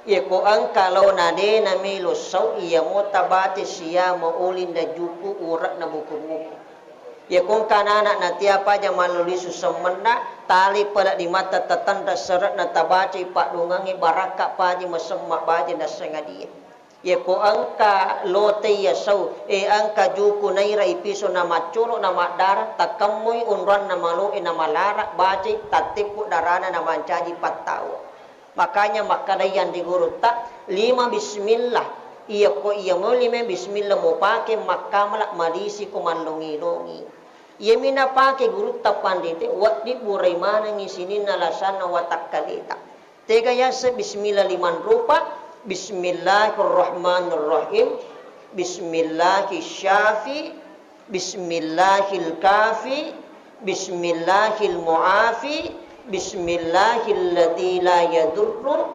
Ye ko ang kalau nade na milo sau iya mo tabate siya mo ulin da juku urat na buku-buku. Ye kung kanana na tiapa ja malulisu semena tali pada di mata tatanda serat na tabace padungangi baraka paji masemma baje na sengadia. Ye ko angka lote ya sau angka juku naira ipiso na macuro na madara takamoy unran na malu na malara baje tatipu darana na mancaji patau. Makanya makadayan di guru tak 5 bismillah. Iya ko iya mo 5 bismillah mo pake makamalak malisi ko manlongi-longi. Iya mina pake guru tapandite wat di buray mana ngisinin nalasana watakkalita. Tega ya se bismillah 5 rupa. Bismillahirrahmanirrahim. Bismillahirrahmanirrahim. Bismillahirrahmanirrahim. Bismillahirrahmanirrahim. Bismillahilladzi la yadurru